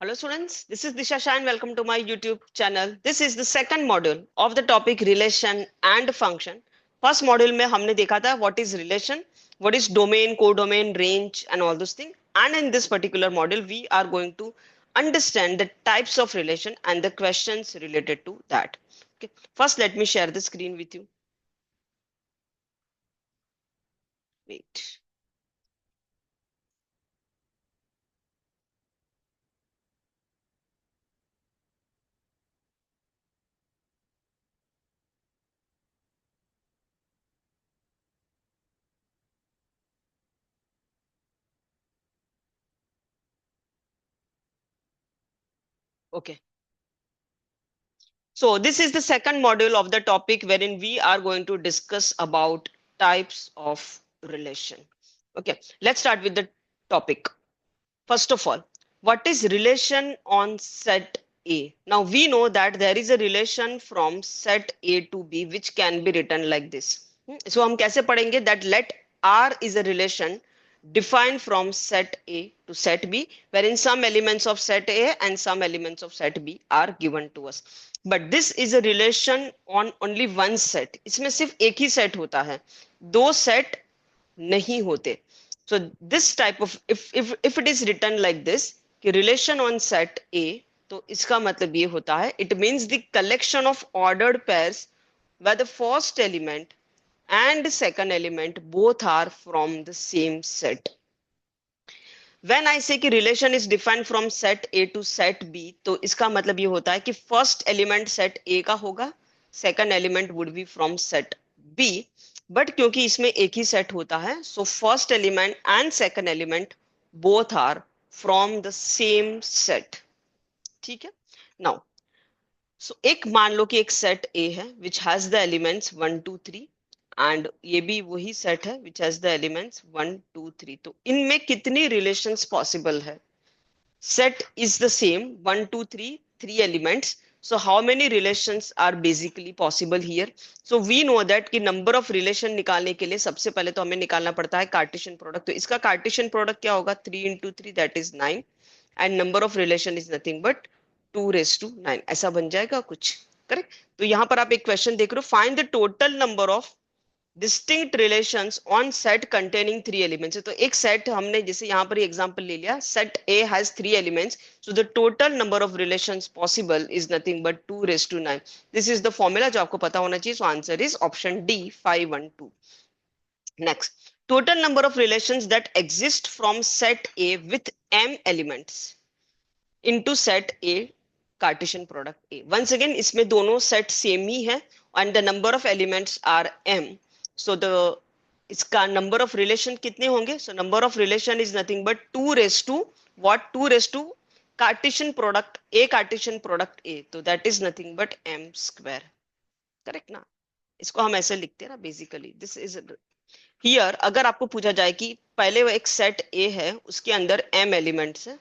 Hello students, this is Disha Shah and welcome to my YouTube channel. This is the second module of the topic relation and function. First module में हमने देखा था what is relation, what is domain, codomain, range and all those things. And in this particular module we are going to understand the types of relation and the questions related to that. Okay. First let me share the screen with you. Wait. Okay. So this is the second module of the topic wherein we are going to discuss about types of relation. Okay, let's start with the topic. First of all, what is relation on set A? Now we know that there is a relation from set A to B which can be written like this. So हम कैसे पढ़ेंगे that let R is a relation defined from set A to set B, wherein some elements of set A and some elements of set B are given to us. But this is a relation on only one set. इसमें सिर्फ एक ही set होता है, दो set नहीं होते. So this type of if it is written like this कि relation on set A, तो इसका मतलब ये होता है it means the collection of ordered pairs where the first element and second element both are from the same set. When I say कि relation is defined from set A to set B, तो इसका मतलब ये होता है कि first element set A का होगा, second element would be from set B. But क्योंकि इसमें एक ही सेट होता है, so first element and second element both are from the same set. ठीक है. नाउ सो एक मान लो कि एक सेट ए है which has the elements 1 2 3 and ये भी वही सेट है विच हैज द एलिमेंट्स 1 2 3. तो इनमें कितनी रिलेशंस पॉसिबल है? Set is the same 1 2 3 3 elements. So how many relations are basically possible here? So we know that कि number of relation निकालने के लिए सबसे पहले तो हमें निकालना पड़ता है कार्टेशियन प्रोडक्ट. तो इसका कार्टेशियन प्रोडक्ट क्या होगा? 3 into 3 that is 9 and number of relation is nothing but 2 raised to 9. ऐसा बन जाएगा कुछ. करेक्ट. तो यहाँ पर आप एक क्वेश्चन देख रहे हो, find the total number of distinct relations on set containing three elements. तो एक सेट हमने जैसे यहाँ पर एग्जांपल ले लिया, set A has three elements, so the total number of relations possible is nothing but 2 raised to 9. This is the formula जो आपको पता होना चाहिए. So answer is option D 5 1 2. Next, total number of relations that exist from set A with m elements into set A Cartesian product A. Once again इसमें दोनों set same ही है and the number of elements are m. So the इसका number of relation कितने होंगे? So number of relation is nothing but 2 raised to what? 2 raised to Cartesian product A Cartesian product A. तो that is nothing but m square. Correct ना? इसको हम ऐसे लिखते हैं ना बेसिकली. This is here. अगर आपको पूछा जाए कि पहले वो एक सेट ए है उसके अंदर m एलिमेंट्स है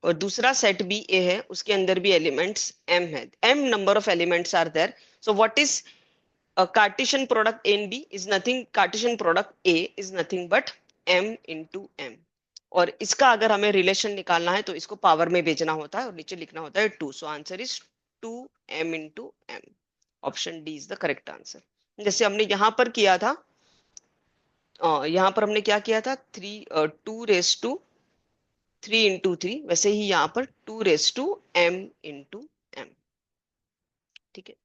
और दूसरा सेट बी ए है उसके अंदर भी एलिमेंट्स m है, m number of elements are there. So what is Cartesian product A and B is nothing, Cartesian product A is nothing but m into m. और इसका अगर हमें रिलेशन निकालना है तो इसको पावर में भेजना होता है और नीचे लिखना होता है 2. So answer is 2m into m. Option D is the correct answer. जैसे हमने यहाँ पर किया था, यहाँ पर हमने क्या किया था, 2 raised to 3 into 3, वैसे ही यहाँ पर 2 raised to m into m. ठीक है.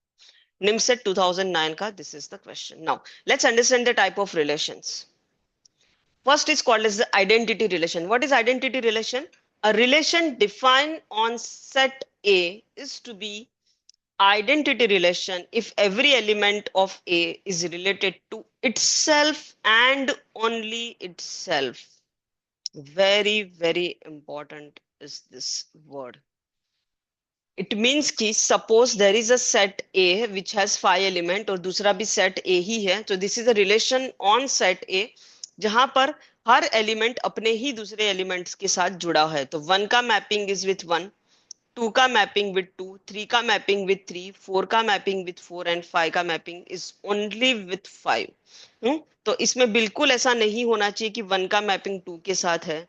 निमसेट 2009 का this is the question. Now let's understand the type of relations. First is called as the identity relation. What is identity relation? A relation defined on set A is to be identity relation if every element of A is related to itself and only itself. Very, very important is this word. It means कि suppose there is a set A which has 5 element और दूसरा भी set A ही है. So this is a relation on set A जहां पर हर element अपने ही दूसरे elements के साथ जुड़ा है. तो 1 का मैपिंग इज विथ 1, 2 का मैपिंग विथ 2, 3 का मैपिंग विथ 3, 4 का मैपिंग विथ 4 एंड 5 का मैपिंग इज ओनली विथ 5. तो इसमें बिल्कुल ऐसा नहीं होना चाहिए कि 1 का मैपिंग 2 के साथ है,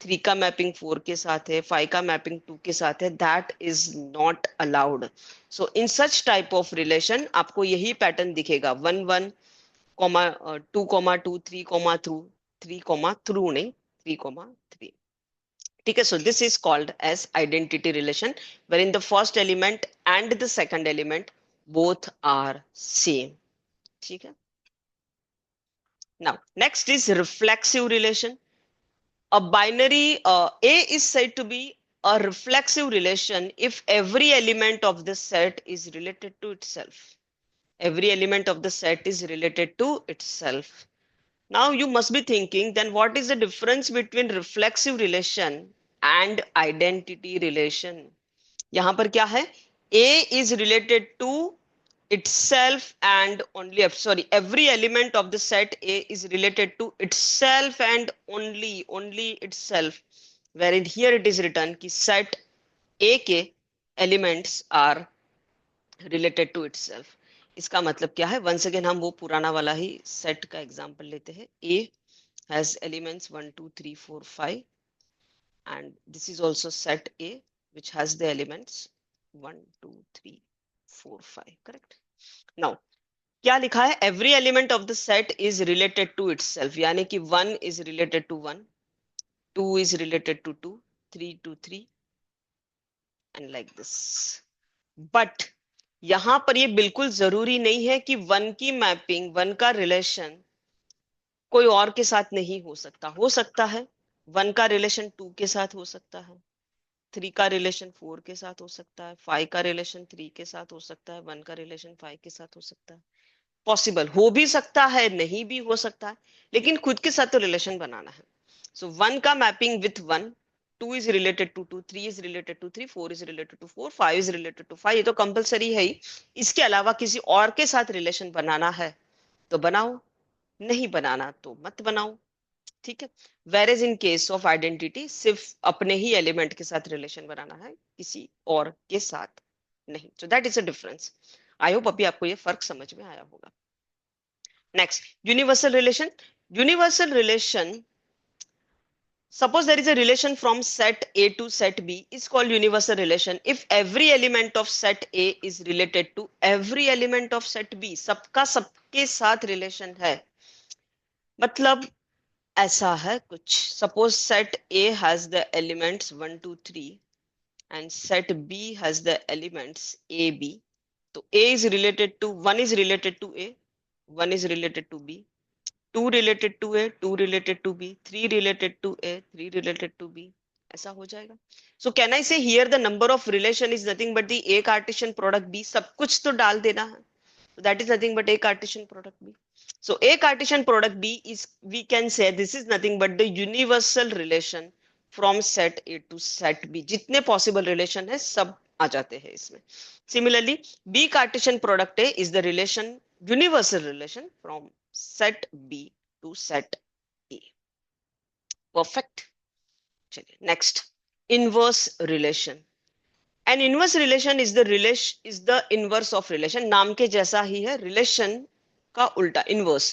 3 का मैपिंग 4 के साथ है, 5 का मैपिंग 2 के साथ है, that is not allowed. So in such type of relation आपको यही पैटर्न दिखेगा, 1 1 comma 2 comma 2 3 comma through 3 comma through नहीं 3 कॉमा 3. ठीक है. So this is called as identity relation where in the first element and the second element both are same. ठीक है. Now, next is reflexive relation. A binary A is said to be a reflexive relation if every element of the set is related to itself. Every element of the set is related to itself. Now you must be thinking, then what is the difference between reflexive relation and identity relation? यहाँ पर क्या है? A is related to itself and only, sorry, every element of the set A is related to itself and only itself, wherein here it is written कि set A के elements are related to itself. इसका मतलब क्या है? once again हम वो पुराना वाला ही set का example लेते हैं. A has elements 1 2 3 4 5 and this is also set A which has the elements 1 2 3 4 5. Correct. Now क्या लिखा है? Every element of the set is related to itself, यानी कि 1 is related to 1, 2 is related to 2, 3 to 3 and like this. But यहां पर ये बिल्कुल जरूरी नहीं है कि 1 की मैपिंग, 1 का रिलेशन कोई और के साथ नहीं हो सकता. हो सकता है. 1 का रिलेशन 2 के साथ हो सकता है, 3 का रिलेशन 4 के साथ हो सकता है, 5 का रिलेशन 3 के साथ हो सकता है, 1 का रिलेशन 5 के साथ हो सकता है. पॉसिबल हो भी सकता है, नहीं भी हो सकता है, लेकिन खुद के साथ तो रिलेशन बनाना है. सो 1 का mapping with 1, 2 is related to 2, 3 is related to 3, 4 is related to 4, 5 is related to 5. ये तो कंपलसरी है ही. इसके अलावा किसी और के साथ रिलेशन बनाना है तो बनाओ, नहीं बनाना तो मत बनाओ. ठीक है. Whereas in case of identity सिर्फ अपने ही एलिमेंट के साथ रिलेशन बनाना है, किसी और के साथ नहीं. So that is a difference. I hope अभी आपको ये फर्क समझ में आया होगा. Next, universal relation. Universal relation, suppose there is a relation from set A to set B, is called universal relation if every element of set A is related to every element of set B. सबका सबके साथ relation है. मतलब ऐसा है कुछ. Suppose set A has the elements 1 2 3 and set B has the elements A B. तो A is related to 1 is related to A, 1 is related to B, 2 related to A, 2 related to B, 3 related to A, 3 related to B. ऐसा हो जाएगा. So can I say here the number of relation is nothing but the A Cartesian product B. सब कुछ तो डाल देना है. So that is nothing but A Cartesian product B. So A Cartesian product B is, we can say this is nothing but the universal relation from set A to set B. जितने possible relation है सब आ जाते हैं इसमें. Similarly, B Cartesian product A is the relation, universal relation from set B to set A. Perfect. चलिए next, inverse relation. An inverse relation is the inverse of relation. नाम के जैसा ही है, relation का उल्टा, inverse.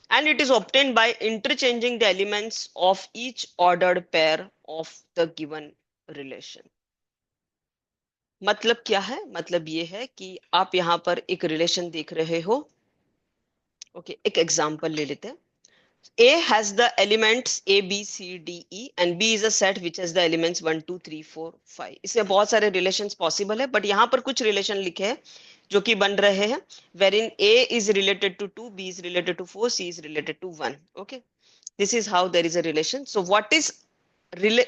And it is obtained by interchanging the elements of each ordered pair of the given relation. मतलब क्या है? मतलब ये है कि आप यहां पर एक रिलेशन देख रहे हो. ओके, एक एग्जांपल ले लेते हैं. A has the elements A, B, C, D, E and B is a set which has the elements 1, 2, 3, 4, 5. इसमें बहुत सारे relations possible है, but यहाँ पर कुछ relation लिखे हैं जो कि बन रहे हैं, wherein A is related to 2, B is related to 4, C is related to 1. Okay, this is how there is a relation. So what is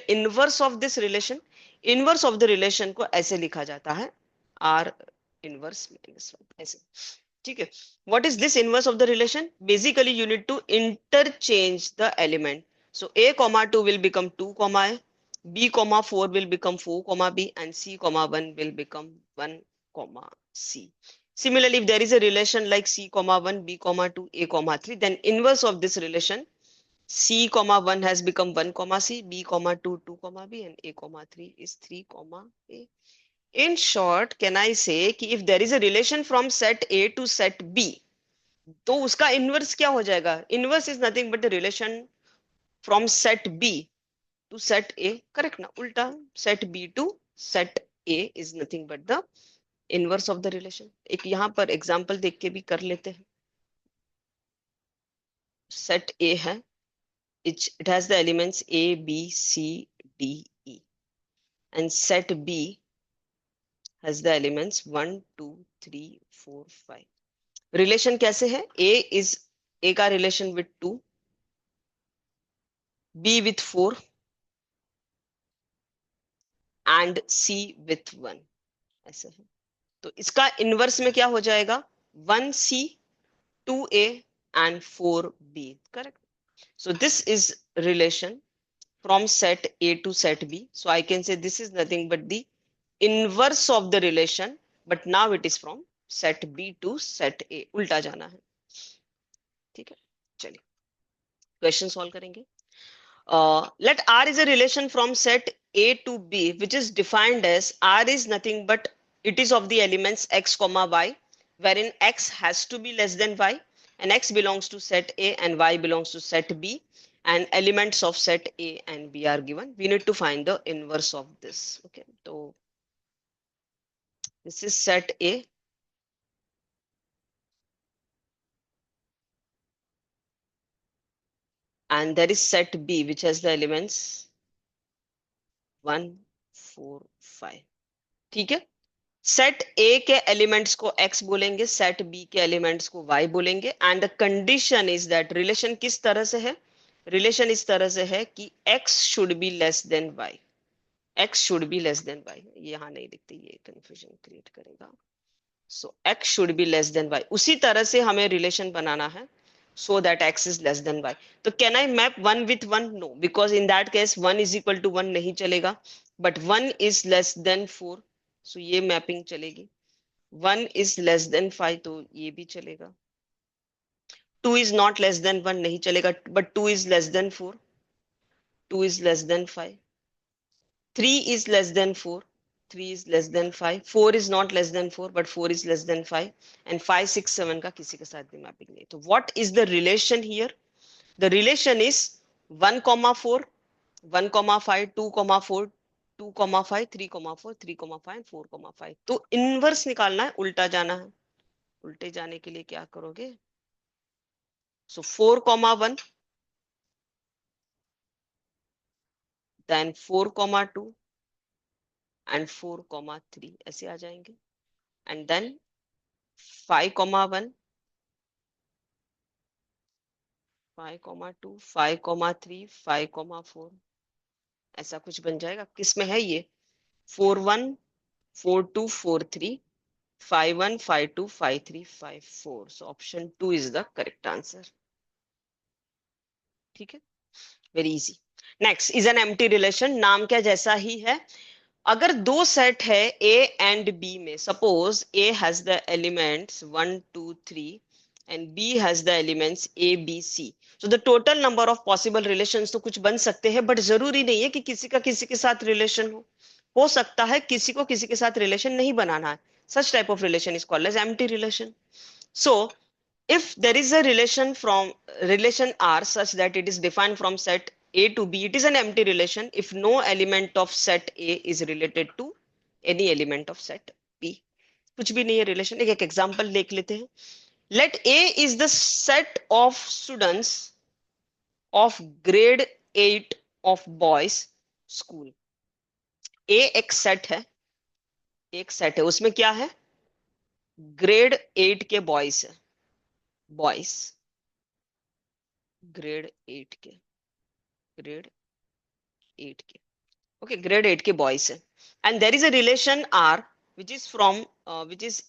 inverse of this relation? Inverse of the relation को ऐसे लिखा जाता है, R inverse minus 1 ऐसे. ठीक है. What is this inverse of the relation? Basically you need to interchange the element. So A comma 2 will become 2 comma A, B comma 4 will become 4 comma B and C comma 1 will become 1 comma C. Similarly, if there is a relation like C comma 1, B comma 2, A comma 3, then inverse of this relation, C comma 1 has become 1 comma C, B comma 2 2 comma B and A comma 3 is 3 comma A. In short, can I say कि if there is a relation from set A to set B, तो उसका inverse क्या हो जाएगा? Inverse is nothing but the relation from set B to set A, correct ना? उल्टा, set B to set A is nothing but the inverse of the relation. एक यहाँ पर एग्जांपल देख के भी कर लेते हैं. Set A है, it has the elements A, B, C, D, E, and set B has the elements 1, 2, 3, 4, 5. Relation कैसे है? A का relation with 2, B with 4 and C with 1, ऐसे है. तो इसका इनवर्स में क्या हो जाएगा? 1C, 2A and 4B, correct? So this is relation from set A to set B. So I can say this is nothing but the inverse of the relation, but now it is from set B to set A. उल्टा जाना है. ठीक है, चलिए question solve करेंगे. Let R is a relation from set A to B, which is defined as R is nothing but it is of the elements x comma y, wherein x has to be less than y, and x belongs to set A and y belongs to set B, and elements of set A and B are given. We need to find the inverse of this. Okay, so this is set A. And there is set B, which has the elements 1, 4, 5. ठीक है. Set ए के elements को x बोलेंगे, set B के elements को y बोलेंगे, and the condition is that relation किस तरह से है? रिलेशन इस तरह से है कि x should be less than y. x should be less than y. यहां नहीं दिखती, ये कंफ्यूजन क्रिएट करेगा. सो x should be less than y. उसी तरह से हमें रिलेशन बनाना है so that x is less than y. तो can I map 1 with 1? No, because in that case 1 is equal to 1 नहीं चलेगा, but 1 is less than 4, so ये mapping चलेगी. 1 is less than 5, तो ये भी चलेगा. 2 is not less than 1 नहीं चलेगा, but 2 is less than 4. 2 is less than 5. 3 is less than 4. 3 is less than 5. 4 is not less than 4, but 4 is less than 5. And 5, 6, 7 का किसी के साथ भी मैपिंग नहीं. तो what is the relation here? The relation is 1, 4, 1, 5, 2, 4, 2, 5, 3, 4, 3, 5, 4, 5. तो inverse निकालना है, उल्टा जाना है. उल्टे जाने के लिए क्या करोगे? सो 4, 1, देन 4, 2 एंड 4, 3 ऐसे आ जाएंगे. एंड देन 5, 1, 5, 2, 5, 3, 5, 4 ऐसा कुछ बन जाएगा. किस में है ये? 4, 1, 4, 2, 4, 3, 5, 1, 5, 2, 5, 3, 5, 4. So option 2 is the correct answer. ठीक है, very easy. Next is an empty relation. नाम क्या जैसा ही है. अगर दो सेट है A एंड B में, suppose A has the elements 1, 2, 3 and B has the elements A, B, C. So the total number of possible relations तो कुछ बन सकते हैं, बट जरूरी नहीं है कि किसी का किसी के साथ रिलेशन हो सकता है किसी को किसी के साथ रिलेशन नहीं बनाना है. Such type of relation is called as empty relation. So if there is a relation R such that it is defined from set A to B, it is an empty relation if no element of set A is related to any element of set B. कुछ भी नहीं है relation. एक example देख लेते हैं. Let A is the set of students of grade 8 of boys school. A एक set है, उसमें क्या है? ग्रेड 8 के बॉयज है. बॉयज ग्रेड 8 के ओके, ग्रेड 8 के बॉयज है. And there is a relation R which is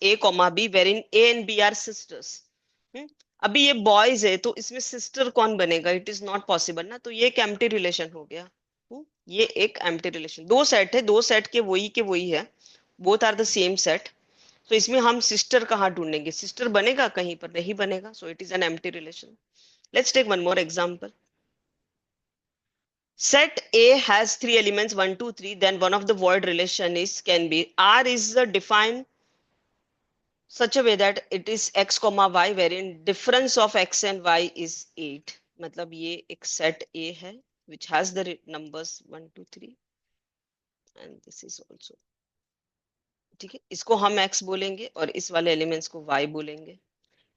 A, B, wherein A and B are sisters. अभी ये बॉयज है तो इसमें सिस्टर कौन बनेगा? इट इज नॉट पॉसिबल ना. तो ये एक एम्प्टी रिलेशन हो गया. ये एक एम्प्टी रिलेशन. दो सेट है, दो सेट के वही है, both are the same set. तो इसमें हम सिस्टर कहाँ ढूंढेंगे? सिस्टर बनेगा कहीं पर? नहीं बनेगा. So it is an empty relation. Let's take one more example. Set A has three elements 1, 2, 3. Then one of the void relation can be R is defined such a way that it is x, y, wherein difference of x and y is 8. मतलब ये एक set A है which has the numbers 1 2 3 and this is also, ठीक है, इसको हम x बोलेंगे और इस वाले एलिमेंट्स को y बोलेंगे।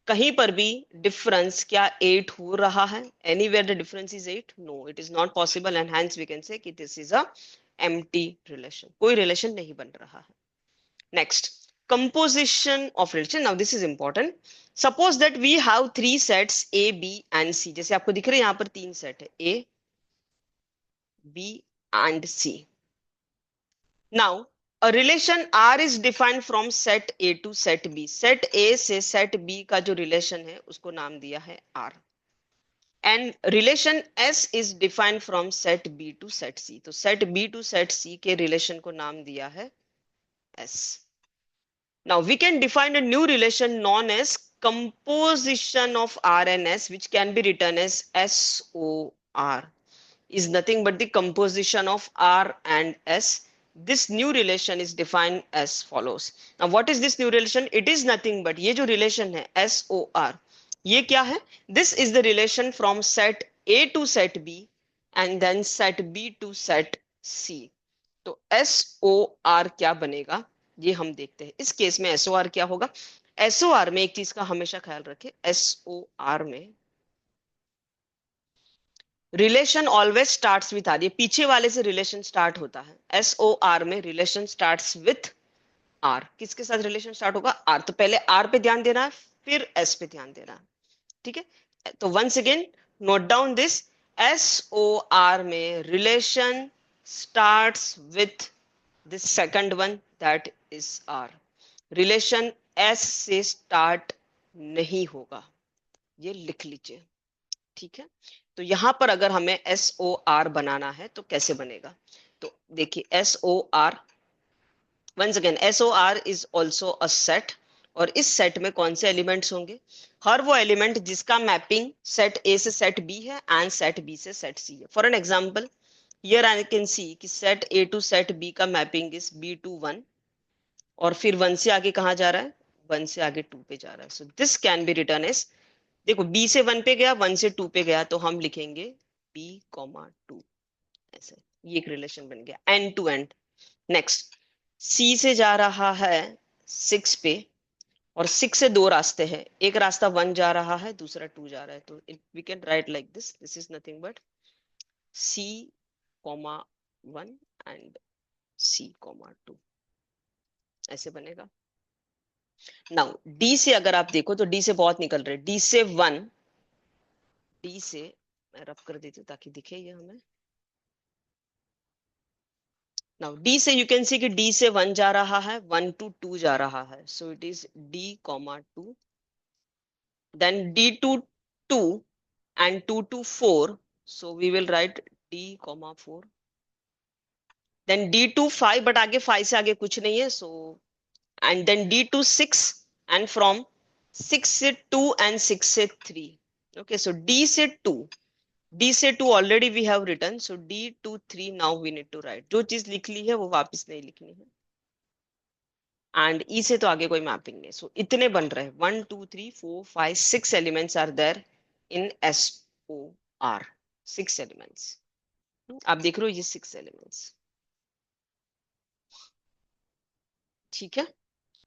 कहीं पर भी डिफरेंस क्या 8 हो रहा है? Anywhere the difference is 8? No, it is not possible and hence we can say कि this is a empty relation, कोई रिलेशन नहीं बन रहा है। Next, composition of relation. Now this is important. Suppose that we have 3 sets A B and C. जैसे आपको दिख रहे हैं यहाँ पर 3 सेट है, A B and C. Now a relation R is defined from set A to set B. set A से set B का जो relation है उसको नाम दिया है R. And relation S is defined from set B to set C. तो set B to set C के relation को नाम दिया है S. Now we can define a new relation known as composition of R and S, which can be written as SOR. Is nothing but the composition of R and S. This new relation is defined as follows. Now what is this new relation? It is nothing but ये जो relation है SOR, ये क्या है? This is the relation from set A to set B and then set B to set C. तो SOR क्या बनेगा ये हम देखते हैं। इस केस में SOR क्या होगा? SOR में एक चीज का हमेशा ख्याल रखें, SOR में relation always starts with R. ये पीछे वाले से रिलेशन स्टार्ट होता है। SOR में रिलेशन स्टार्ट्स विथ आर। किसके साथ रिलेशन स्टार्ट होगा? आर। तो पहले आर पे ध्यान देना है, फिर एस पे ध्यान देना है, ठीक है। तो once again note down this, SOR में relation starts with this second one, that is R. Relation S से स्टार्ट नहीं होगा, ये लिख लीजिए, ठीक है। तो यहां पर अगर हमें SOR बनाना है तो कैसे बनेगा? तो देखिए SOR, once again SOR is also a set. और इस सेट में कौन से एलिमेंट्स होंगे? हर वो एलिमेंट जिसका मैपिंग सेट A से सेट B है एंड सेट B से सेट C है। For an example, here I can see कि set A to set B का मैपिंग इज B टू 1 और फिर 1 से आगे कहां जा रहा है? 1 से आगे 2 पे जा रहा है। So this can be written as, देखो B से 1 पे गया, 1 से 2 पे गया, तो हम लिखेंगे B, 2 ऐसे। ये एक रिलेशन बन गया and two and. Next, C से जा रहा है 6 पे और 6 से 2 रास्ते हैं, एक रास्ता 1 जा रहा है, दूसरा 2 जा रहा है। तो we can write like this, this is nothing but C, 1 and C, 2 ऐसे बनेगा। नाउ D से अगर आप देखो तो D से बहुत निकल रहे, D से 1, D से मैं रब कर देती हूँ ताकि दिखे ये हमें। नाउ D से यू कैन सी कि D से 1 जा रहा है, 1 to 2 जा रहा है। So it is D, 2, then D to 2 and 2 to 4. So we will write D, 4. Then D to 5, but आगे 5 से आगे कुछ नहीं है। So and then D to 6 and from 6 से 2 and 6 से 3. Okay, so D से 2, D से 2 already we have written. So D to 3 now we need to write. जो चीज लिख ली है वो वापस नहीं लिखनी है। एंड E से तो आगे कोई मैपिंग नहीं। सो इतने बन रहे हैं 1 2 3 4 5 6 elements are there in SOR। 6 elements, आप देख रहे हो ये 6 एलिमेंट्स, ठीक है।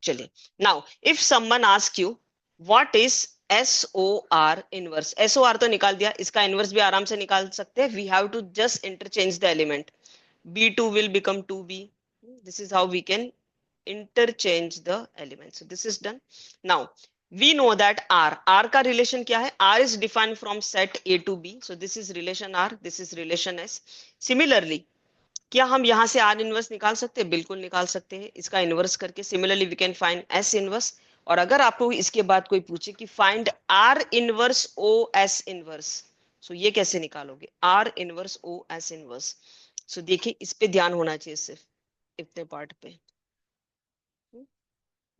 चलिए, now if someone ask you what is SOR inverse. SOR तो निकाल दिया, इसका इनवर्स भी आराम से निकाल सकते हैं। We have to just interchange the element, B2 will become 2B. This is how we can interchange the elements. So this is done. Now we know that R का relation क्या है? R is defined from set A to B. So this is relation R, this is relation S. Similarly, क्या हम यहाँ से R inverse निकाल सकते हैं? बिल्कुल निकाल सकते हैं, इसका इनवर्स करके। Similarly we can find S inverse. और अगर आपको इसके बाद कोई पूछे कि find R inverse OS inverse, so ये कैसे निकालोगे? R inverse OS inverse. So देखिए, इस पे ध्यान होना चाहिए सिर्फ, इतने पार्ट पे।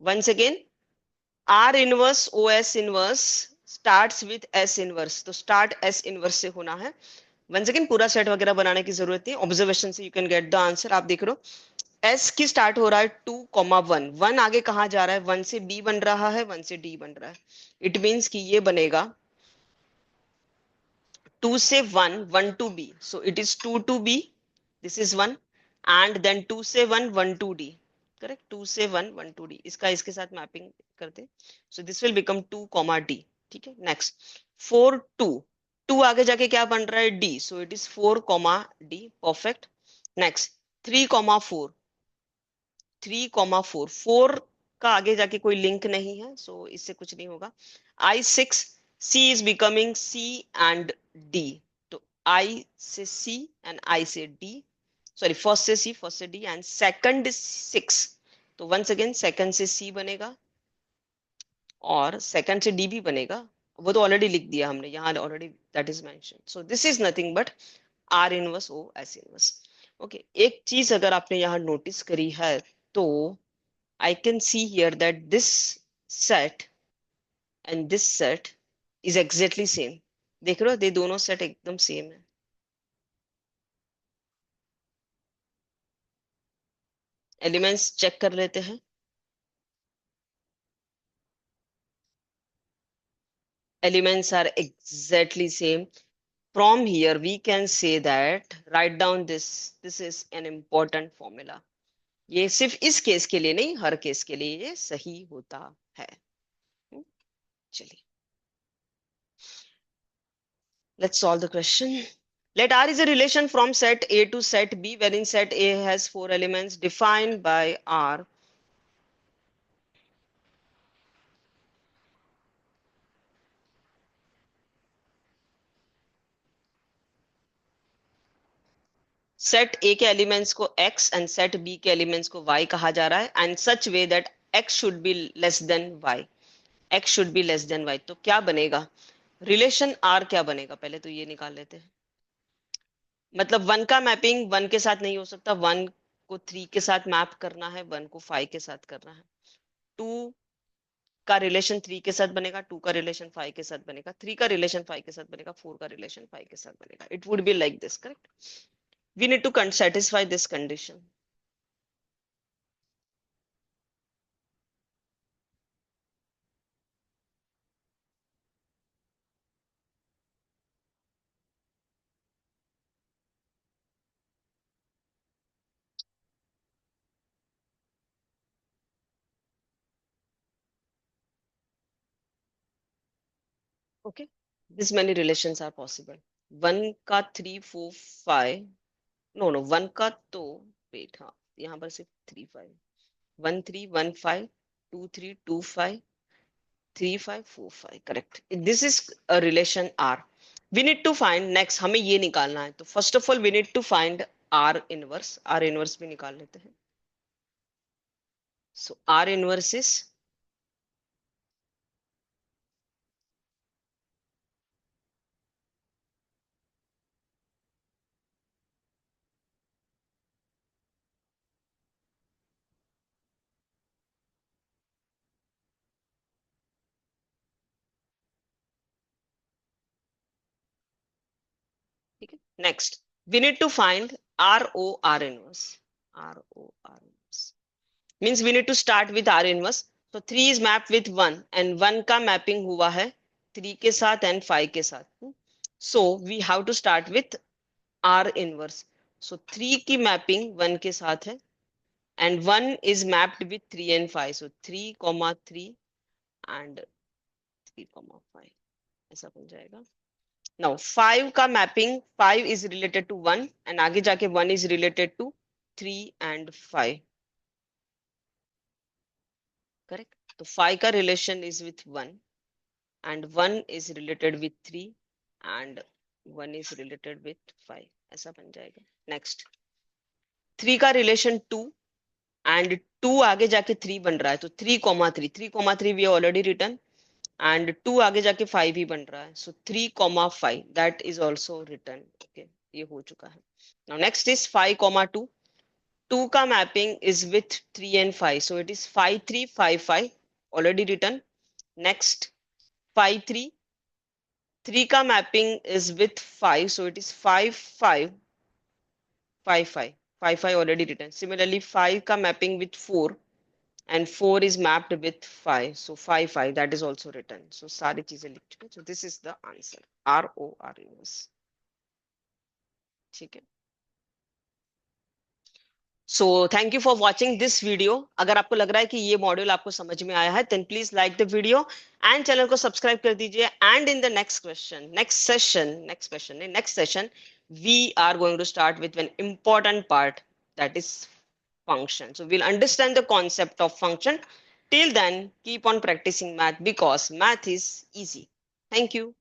Once again, R inverse OS inverse starts with S inverse, तो स्टार्ट S इनवर्स से होना है। वंस अगेन, पूरा सेट वगैरह बनाने की जरूरत नहीं, ऑब्जर्वेशन से you can get the answer. आप देख रहे हो S की स्टार्ट हो रहा है 2, 1, 1 आगे कहाँ जा रहा है? 1 से B बन रहा है, 1 से D बन रहा है। इट मीन्स कि ये बनेगा 2 से 1, 1 to b, so it is 2 to b, this is 1, and then 2 से 1, 1 to d, correct, 2 से 1, 1 to d, इसका इसके साथ मैपिंग करते, so this will become 2 comma d, ठीक है। नेक्स्ट 4 2, 2 आगे जाके क्या बन रहा है d, so it is 4 comma d, perfect। Next 3 comma 4, 3 comma 4, 4 का आगे जाके कोई लिंक नहीं है, सो इससे कुछ नहीं होगा। I6, C is becoming C and D, तो I से C and I से D, सॉरी फर्स्ट से C, फर्स्ट से D एंड सेकंड 6, तो वंस अगेन सेकंड से C बनेगा और सेकंड से D भी बनेगा, वो तो ऑलरेडी लिख दिया हमने यहाँ, already that is mention, so this is nothing but R inverse O S inverse. Okay, एक चीज अगर आपने यहाँ नोटिस करी है तो I can see here that this set and this set is exactly same. देख रहे हो, ये दोनों सेट एकदम सेम है। एलिमेंट्स चेक कर लेते हैं। Elements are exactly same. From here we can say that, write down this. This is an important formula. ये सिर्फ इस केस के लिए नहीं, हर केस के लिए ये सही होता है। चलिए, let's solve the question. Let R is a relation from set A to set B, wherein set A has 4 elements defined by R. Set A के elements को X and set B के elements को Y कहा जा रहा है, and such way that X should be less than Y. X should be less than Y. तो क्या बनेगा? रिलेशन R क्या बनेगा? पहले तो ये निकाल लेते हैं। मतलब 1 का मैपिंग 1 के साथ नहीं हो सकता, 1 को 3 के साथ मैप करना है, 1 को 5 के साथ करना है। 2 का रिलेशन 3 के साथ बनेगा, 2 का रिलेशन 5 के साथ बनेगा, 3 का रिलेशन 5 के साथ बनेगा, 4 का रिलेशन 5 के साथ बनेगा। It would be like this, correct? We need to satisfy this condition. Okay, this many relations are possible. 1 का 3 4 5, no 1 का तो wait, हाँ यहाँ पर सिर्फ 3 5, 1 3 1 5, 2 3 2 5, 3 5 4 5, correct. This is a relation R. We need to find next, हमें ये निकालना है, तो first of all we need to find R inverse. R inverse भी निकाल लेते हैं। So R inverse is, ठीक है। Next we need to find ROR inverse. ROR inverse means we need to start with R inverse. So 3 is mapped with 1 and 1 का mapping हुआ है 3 के साथ and 5 के साथ। So we have to start with R inverse. So 3 की mapping 1 के साथ है and 1 is mapped with 3 and 5. So 3 comma 3 and 3 comma 5 ऐसा बन जाएगा। Now 5 का mapping 5 is related to 1 and आगे जाके 1 is related to 3 and 5, correct? तो 5 का relation is with 1 and 1 is related with 3 and 1 is related with 5, ऐसा बन जाएगा। नेक्स्ट 3 का रिलेशन 2 and 2 आगे जाके 3 बन रहा है, तो 3 comma 3, 3 comma 3 we already written and 2 आगे जाके 5 ही बन रहा है, so 3 comma 5 that is also written. Okay, ये हो चुका है। Now next is 5 comma 2. 2 का mapping is with 3 and 5, so it is 5 3 5 5 already written. Next 5 3, 3 का mapping is with 5, so it is 5 5 5 5 5 5 already written. Similarly 5 का mapping with 4 and 4 is mapped with 5, so 5 5 that is also written. So सारी चीजें लिख चुके, so this is the answer, ROR inverse. ठीक है। So thank you for watching this video. अगर आपको लग रहा है कि ये मॉड्यूल आपको समझ में आया है, then please like the video and channel को सब्सक्राइब कर दीजिए। And in the next session we are going to start with an important part, that is function. So we'll understand the concept of function. Till then, keep on practicing math because math is easy. Thank you.